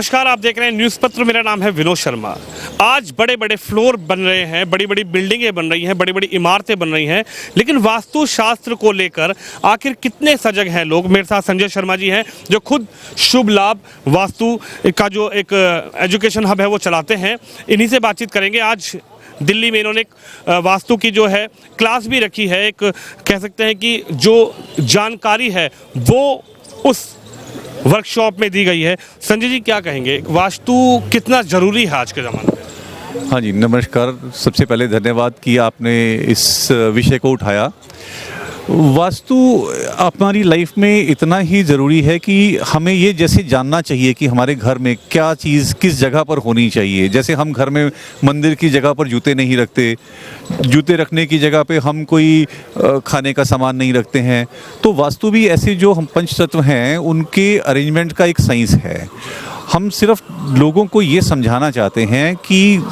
नमस्कार, आप देख रहे हैं न्यूज़ पत्र। मेरा नाम है विनोद शर्मा। आज बड़े बड़े फ्लोर बन रहे हैं, बड़ी बड़ी बिल्डिंगें बन रही हैं, बड़ी बड़ी इमारतें बन रही हैं, लेकिन वास्तुशास्त्र को लेकर आखिर कितने सजग हैं लोग। मेरे साथ संजय शर्मा जी हैं जो खुद शुभ लाभ वास्तु का जो एक एजुकेशन हब है वो चलाते हैं। इन्हीं से बातचीत करेंगे। आज दिल्ली में इन्होंने एक वास्तु की जो है क्लास भी रखी है। एक कह सकते हैं कि जो जानकारी है वो उस वर्कशॉप में दी गई है। संजय जी, क्या कहेंगे, वास्तु कितना ज़रूरी है आज के ज़माने में? हाँ जी, नमस्कार। सबसे पहले धन्यवाद कि आपने इस विषय को उठाया। वास्तु हमारी लाइफ में इतना ही ज़रूरी है कि हमें ये जैसे जानना चाहिए कि हमारे घर में क्या चीज़ किस जगह पर होनी चाहिए। जैसे हम घर में मंदिर की जगह पर जूते नहीं रखते, जूते रखने की जगह पे हम कोई खाने का सामान नहीं रखते हैं, तो वास्तु भी ऐसे जो हम पंच तत्व हैं उनके अरेंजमेंट का एक साइंस है। हम सिर्फ लोगों को ये समझाना चाहते हैं कि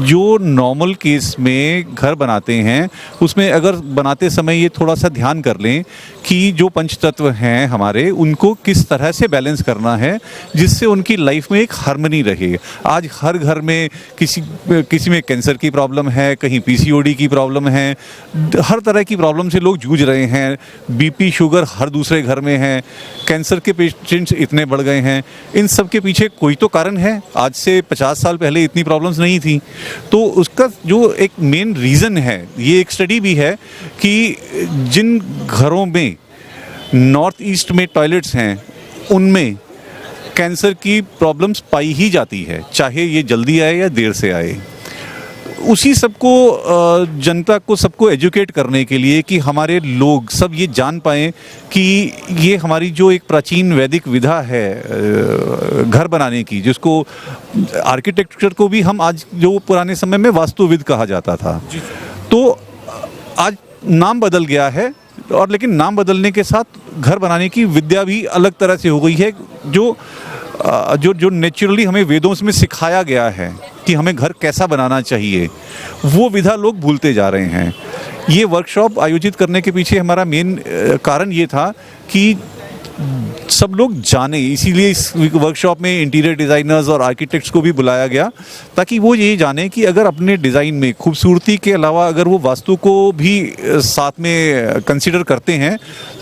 जो नॉर्मल केस में घर बनाते हैं उसमें अगर बनाते समय ये थोड़ा सा ध्यान कर लें कि जो पंच तत्व हैं हमारे उनको किस तरह से बैलेंस करना है जिससे उनकी लाइफ में एक हार्मनी रहे। आज हर घर में किसी में कैंसर की प्रॉब्लम है, कहीं पीसीओडी की प्रॉब्लम है, हर तरह की प्रॉब्लम से लोग जूझ रहे हैं। बीपी शुगर हर दूसरे घर में है, कैंसर के पेशेंट्स इतने बढ़ गए हैं। इन सब के पीछे कोई तो कारण है। आज से 50 साल पहले इतनी प्रॉब्लम्स नहीं थी। तो उसका जो एक मेन रीज़न है, ये एक स्टडी भी है कि जिन घरों में नॉर्थ ईस्ट में टॉयलेट्स हैं उनमें कैंसर की प्रॉब्लम्स पाई ही जाती है, चाहे ये जल्दी आए या देर से आए। उसी सबको जनता को सबको एजुकेट करने के लिए कि हमारे लोग सब ये जान पाएँ कि ये हमारी जो एक प्राचीन वैदिक विधा है घर बनाने की, जिसको आर्किटेक्चर को भी हम आज जो पुराने समय में वास्तुविद कहा जाता था, तो आज नाम बदल गया है। और लेकिन नाम बदलने के साथ घर बनाने की विद्या भी अलग तरह से हो गई है। जो नेचुरली हमें वेदों में सिखाया गया है कि हमें घर कैसा बनाना चाहिए, वो विधा लोग भूलते जा रहे हैं। ये वर्कशॉप आयोजित करने के पीछे हमारा मेन कारण ये था कि सब लोग जाने, इसीलिए इस वर्कशॉप में इंटीरियर डिज़ाइनर्स और आर्किटेक्ट्स को भी बुलाया गया ताकि वो ये जाने कि अगर अपने डिज़ाइन में खूबसूरती के अलावा अगर वो वास्तु को भी साथ में कंसिडर करते हैं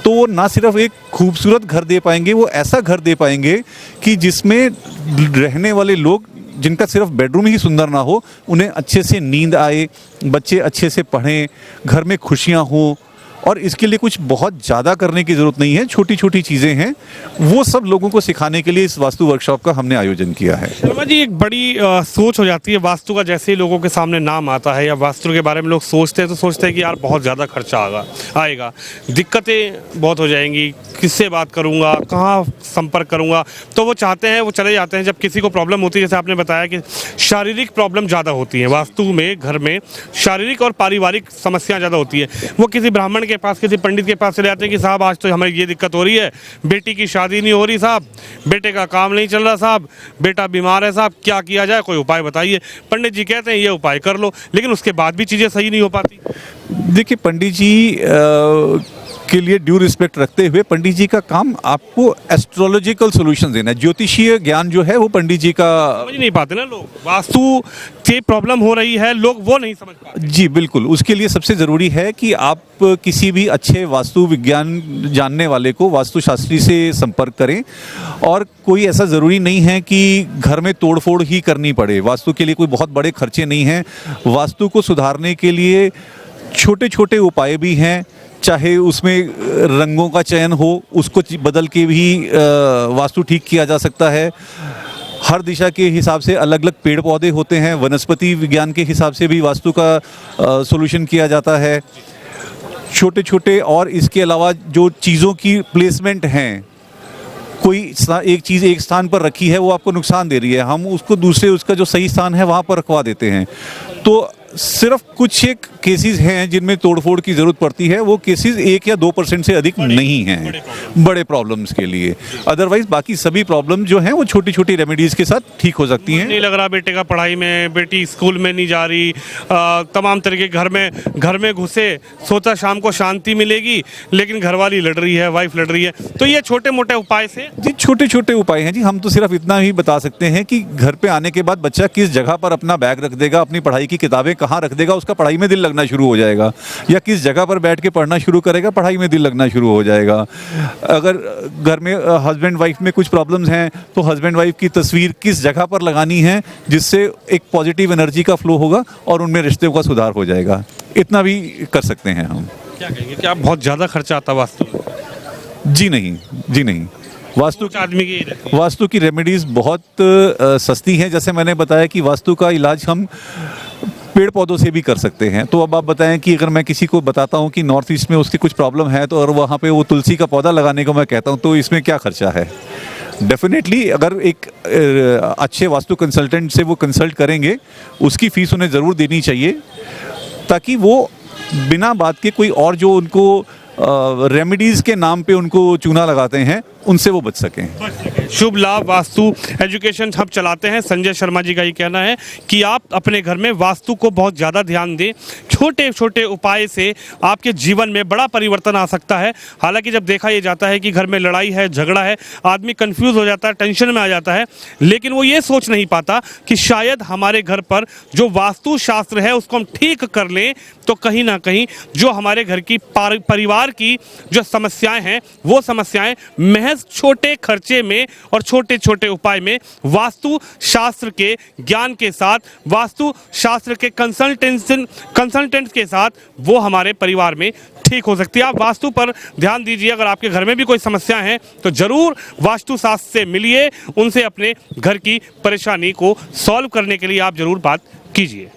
तो वो ना सिर्फ एक खूबसूरत घर दे पाएंगे, वो ऐसा घर दे पाएंगे कि जिसमें रहने वाले लोग, जिनका सिर्फ बेडरूम ही सुंदर ना हो, उन्हें अच्छे से नींद आए, बच्चे अच्छे से पढ़ें, घर में खुशियाँ हों। और इसके लिए कुछ बहुत ज़्यादा करने की ज़रूरत नहीं है, छोटी छोटी चीज़ें हैं, वो सब लोगों को सिखाने के लिए इस वास्तु वर्कशॉप का हमने आयोजन किया है। शर्मा जी, एक बड़ी सोच हो जाती है वास्तु का। जैसे ही लोगों के सामने नाम आता है या वास्तु के बारे में लोग सोचते हैं तो सोचते हैं कि यार बहुत ज़्यादा खर्चा आएगा, दिक्कतें बहुत हो जाएंगी, किससे बात करूँगा, कहाँ संपर्क करूँगा। तो वो चाहते हैं, वो चले जाते हैं। जब किसी को प्रॉब्लम होती है, जैसे आपने बताया कि शारीरिक प्रॉब्लम ज़्यादा होती है वास्तु में, घर में शारीरिक और पारिवारिक समस्याएँ ज़्यादा होती है, वो किसी ब्राह्मण के पास, किसी पंडित के पास चले जाते हैं कि साहब आज तो हमें ये दिक्कत हो रही है, बेटी की शादी नहीं हो रही साहब, बेटे का काम नहीं चल रहा साहब, बेटा बीमार है साहब, क्या किया जाए, कोई उपाय बताइए। पंडित जी कहते हैं ये उपाय कर लो, लेकिन उसके बाद भी चीज़ें सही नहीं हो पाती। देखिए, पंडित जी के लिए ड्यू रिस्पेक्ट रखते हुए, पंडित जी का काम आपको एस्ट्रोलॉजिकल सॉल्यूशन देना है। ज्योतिषीय ज्ञान जो है वो पंडित जी का समझ नहीं पाते ना लोग। वास्तु से प्रॉब्लम हो रही है, लोग वो नहीं समझ पाते। जी बिल्कुल, उसके लिए सबसे ज़रूरी है कि आप किसी भी अच्छे वास्तु विज्ञान जानने वाले को, वास्तुशास्त्री से संपर्क करें। और कोई ऐसा ज़रूरी नहीं है कि घर में तोड़फोड़ ही करनी पड़े। वास्तु के लिए कोई बहुत बड़े खर्चे नहीं हैं। वास्तु को सुधारने के लिए छोटे छोटे उपाय भी हैं, चाहे उसमें रंगों का चयन हो, उसको बदल के भी वास्तु ठीक किया जा सकता है। हर दिशा के हिसाब से अलग अलग पेड़ पौधे होते हैं, वनस्पति विज्ञान के हिसाब से भी वास्तु का सॉल्यूशन किया जाता है। छोटे छोटे और इसके अलावा जो चीज़ों की प्लेसमेंट हैं, कोई एक चीज़ एक स्थान पर रखी है वो आपको नुकसान दे रही है, हम उसको दूसरे, उसका जो सही स्थान है वहाँ पर रखवा देते हैं। तो सिर्फ कुछ एक केसेस हैं जिनमें तोड़फोड़ की ज़रूरत पड़ती है, वो केसेस 1 या 2% से अधिक नहीं हैं बड़े प्रॉब्लम्स के लिए। अदरवाइज बाकी सभी प्रॉब्लम जो हैं वो छोटी छोटी रेमेडीज़ के साथ ठीक हो सकती हैं। नहीं लग रहा बेटे का पढ़ाई में, बेटी स्कूल में नहीं जा रही, तमाम तरीके घर में घुसे, सोचा शाम को शांति मिलेगी, लेकिन घरवाली लड़ रही है, वाइफ लड़ रही है। तो ये छोटे मोटे उपाय से जी छोटे छोटे उपाय हैं जी। हम तो सिर्फ इतना ही बता सकते हैं कि घर पे आने के बाद बच्चा किस जगह पर अपना बैग रख देगा, अपनी पढ़ाई की किताबें कहाँ रख देगा, उसका पढ़ाई में दिल लगना शुरू हो जाएगा, या किस जगह पर बैठ के पढ़ना शुरू करेगा, पढ़ाई में दिल लगना शुरू हो जाएगा। अगर घर में हस्बैंड वाइफ में कुछ प्रॉब्लम्स हैं तो हस्बैंड वाइफ की तस्वीर किस जगह पर लगानी है जिससे एक पॉजिटिव एनर्जी का फ्लो होगा और उनमें रिश्तों का सुधार हो जाएगा। इतना भी कर सकते हैं हम। क्या कहेंगे कि आप बहुत ज़्यादा खर्चा आता वास्तु में? जी नहीं, जी नहीं। वास्तु आदमी की रहती है। वास्तु की रेमेडीज़ बहुत सस्ती हैं। जैसे मैंने बताया कि वास्तु का इलाज हम पेड़ पौधों से भी कर सकते हैं। तो अब आप बताएं कि अगर मैं किसी को बताता हूं कि नॉर्थ ईस्ट में उसकी कुछ प्रॉब्लम है तो और वहाँ पे वो तुलसी का पौधा लगाने को मैं कहता हूं, तो इसमें क्या खर्चा है? डेफिनेटली अगर एक अच्छे वास्तु कंसल्टेंट से वो कंसल्ट करेंगे, उसकी फ़ीस उन्हें ज़रूर देनी चाहिए, ताकि वो बिना बात के कोई और जो उनको रेमेडीज़ के नाम पे उनको चूना लगाते हैं, उनसे वो बच सकें। शुभ लाभ वास्तु एजुकेशन हब चलाते हैं संजय शर्मा जी का ये कहना है कि आप अपने घर में वास्तु को बहुत ज़्यादा ध्यान दें। छोटे छोटे उपाय से आपके जीवन में बड़ा परिवर्तन आ सकता है। हालांकि जब देखा ये जाता है कि घर में लड़ाई है, झगड़ा है, आदमी कंफ्यूज हो जाता है, टेंशन में आ जाता है, लेकिन वो ये सोच नहीं पाता कि शायद हमारे घर पर जो वास्तु शास्त्र है उसको हम ठीक कर लें तो कहीं ना कहीं जो हमारे घर की परिवार की जो समस्याएं हैं वो समस्याएं महज छोटे खर्चे में और छोटे छोटे उपाय में वास्तु शास्त्र के ज्ञान के साथ, वास्तु शास्त्र के कंसल्टेंट्स के साथ वो हमारे परिवार में ठीक हो सकती है। आप वास्तु पर ध्यान दीजिए। अगर आपके घर में भी कोई समस्या है तो जरूर वास्तु शास्त्र से मिलिए, उनसे अपने घर की परेशानी को सॉल्व करने के लिए आप जरूर बात कीजिए।